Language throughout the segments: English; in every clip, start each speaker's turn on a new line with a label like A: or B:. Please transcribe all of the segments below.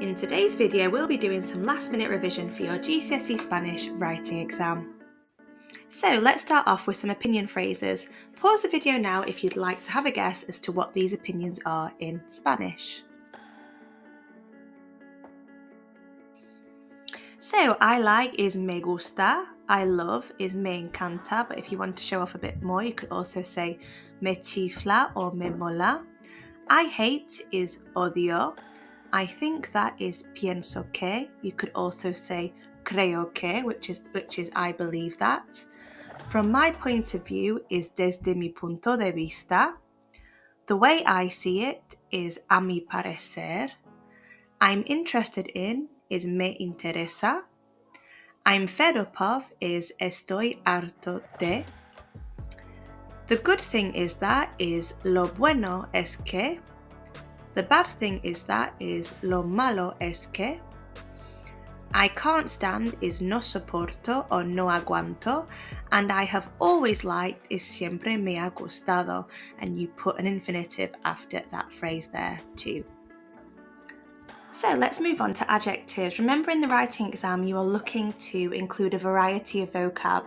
A: In today's video, we'll be doing some last-minute revision for your Gcse Spanish writing exam. So let's start off with some opinion phrases. Pause the video now if you'd like to have a guess as to what these opinions are in Spanish. So I like is me gusta, I love is me encanta, but if you want to show off a bit more, you could also say me chifla or me mola. I hate is odio. I think that is pienso que. You could also say creo que, which is I believe that. From my point of view is desde mi punto de vista. The way I see it is a mi parecer. I'm interested in is me interesa. I'm fed up of is estoy harto de. The good thing is that is lo bueno es que. The bad thing is that is lo malo es que. I can't stand is no soporto or no aguanto, and I have always liked is siempre me ha gustado, and you put an infinitive after that phrase there too. So let's move on to adjectives. Remember, in the writing exam you are looking to include a variety of vocab,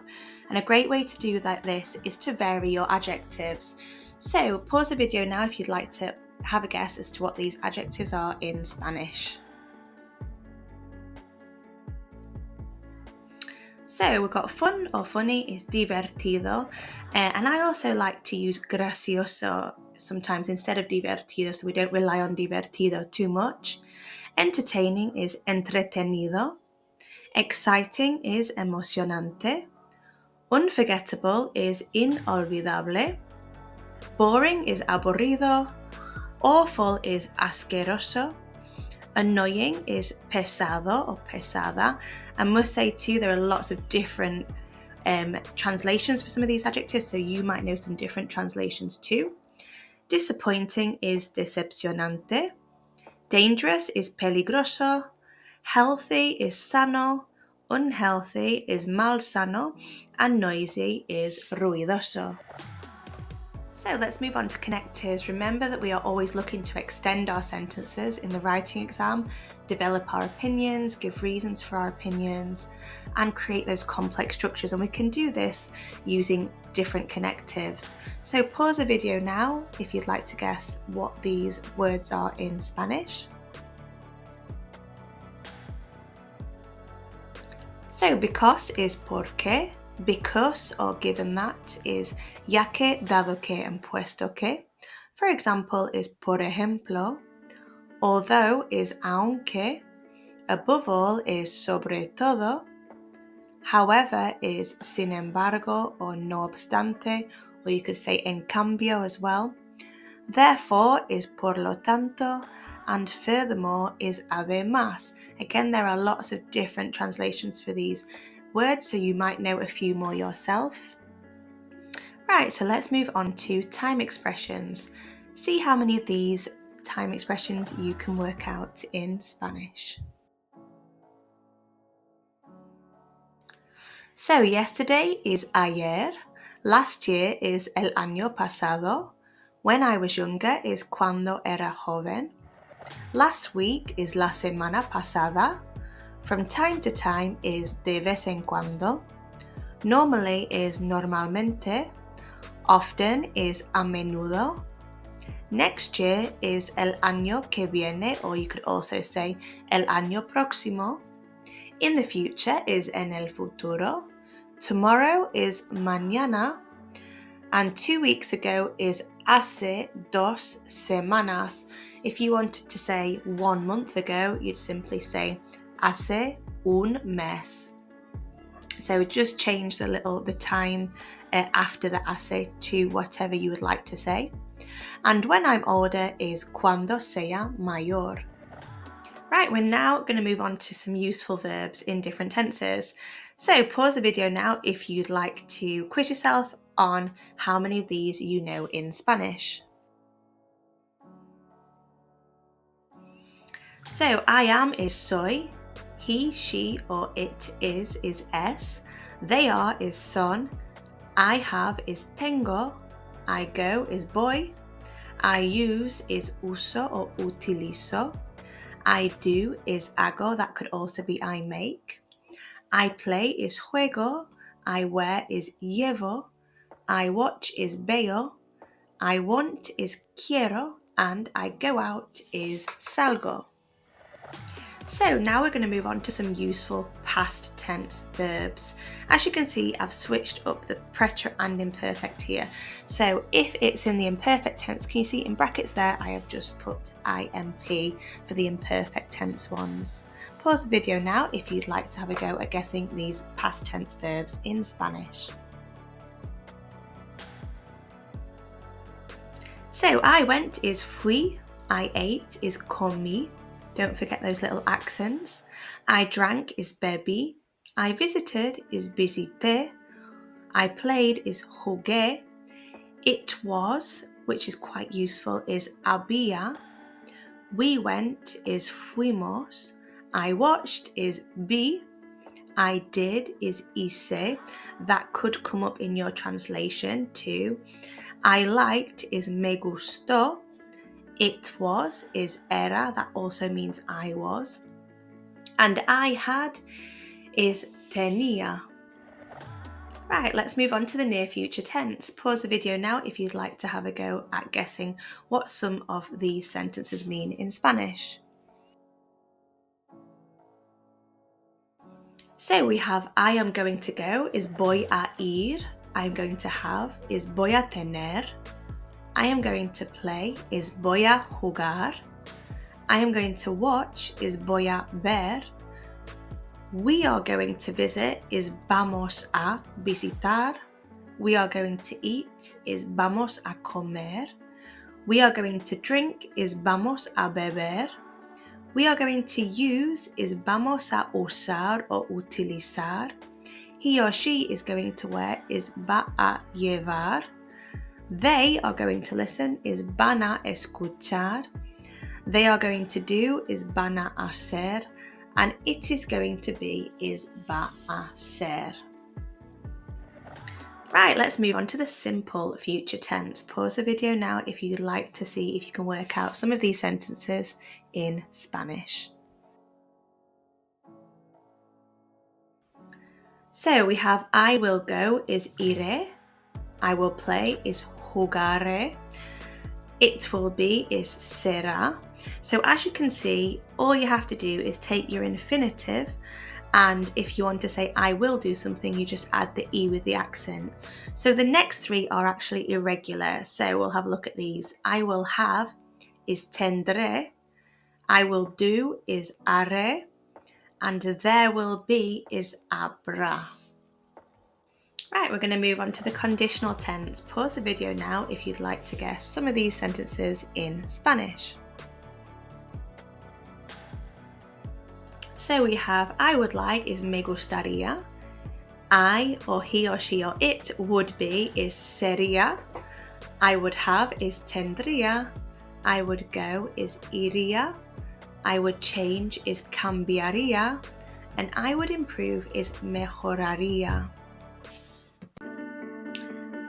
A: and a great way to do this is to vary your adjectives. So pause the video now if you'd like to have a guess as to what these adjectives are in Spanish. So we've got fun or funny is divertido, and I also like to use gracioso sometimes instead of divertido, so we don't rely on divertido too much. Entertaining is entretenido. Exciting is emocionante. Unforgettable is inolvidable. Boring is aburrido. Awful is asqueroso. Annoying is pesado or pesada. I must say too, there are lots of different translations for some of these adjectives, so you might know some different translations too. Disappointing is decepcionante. Dangerous is peligroso. Healthy is sano. Unhealthy is malsano. And noisy is ruidoso. So let's move on to connectives. Remember that we are always looking to extend our sentences in the writing exam, develop our opinions, give reasons for our opinions, and create those complex structures. And we can do this using different connectives. So pause the video now if you'd like to guess what these words are in Spanish. So because is porque. Because or given that is ya que, dado que, and puesto que. For example is por ejemplo. Although is aunque. Above all is sobre todo. However is sin embargo or no obstante, or you could say en cambio as well. Therefore is por lo tanto, and furthermore is además. Again, there are lots of different translations for these words, so you might know a few more yourself. Right, so let's move on to time expressions. See how many of these time expressions you can work out in Spanish. So yesterday is ayer, last year is el año pasado, when I was younger is cuando era joven, last week is la semana pasada, from time to time is de vez en cuando, normally is normalmente, often is a menudo, next year is el año que viene, or you could also say el año próximo, in the future is en el futuro, tomorrow is mañana, and 2 weeks ago is hace 2 semanas. If you wanted to say 1 month ago, you'd simply say hace un mes. So just change the time after the hace to whatever you would like to say. And when I'm older is cuando sea mayor. Right, we're now going to move on to some useful verbs in different tenses. So pause the video now if you'd like to quiz yourself on how many of these you know in Spanish. So I am is soy, he, she, or it is es, they are is son, I have is tengo, I go is voy, I use is uso or utilizo, I do is hago, that could also be I make. I play is juego. I wear is llevo. I watch is veo. I want is quiero. And I go out is salgo. So now we're going to move on to some useful past tense verbs. As you can see, I've switched up the preterite and imperfect here. So if it's in the imperfect tense, can you see in brackets there, I have just put IMP for the imperfect tense ones. Pause the video now if you'd like to have a go at guessing these past tense verbs in Spanish. So I went is fui, I ate is comí. Don't forget those little accents. I drank is bebí. I visited is visité. I played is jugué. It was, which is quite useful, is había. We went is fuimos. I watched is vi. I did is hice. That could come up in your translation too. I liked is me gustó. It was is era, that also means I was. And I had is tenía. Right, let's move on to the near future tense. Pause the video now if you'd like to have a go at guessing what some of these sentences mean in Spanish. So we have I am going to go is voy a ir. I'm going to have is voy a tener. I am going to play is voy a jugar. I am going to watch is voy a ver. We are going to visit is vamos a visitar. We are going to eat is vamos a comer. We are going to drink is vamos a beber. We are going to use is vamos a usar o utilizar. He or she is going to wear is va a llevar. They are going to listen is van a escuchar. They are going to do is van a hacer. And it is going to be is va a ser. Right, let's move on to the simple future tense. Pause the video now if you'd like to see if you can work out some of these sentences in Spanish. So we have I will go is iré. I will play is jugaré. It will be is será. So as you can see, all you have to do is take your infinitive, and if you want to say I will do something, you just add the E with the accent. So the next three are actually irregular, so we'll have a look at these. I will have is tendré. I will do is haré. And there will be is habrá. Right, we're going to move on to the conditional tense. Pause the video now if you'd like to guess some of these sentences in Spanish. So we have I would like is me gustaría. I or he or she or it would be is sería. I would have is tendría. I would go is iría. I would change is cambiaría. And I would improve is mejoraría.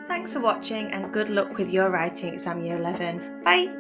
A: Thanks for watching and good luck with your writing exam year 11. Bye!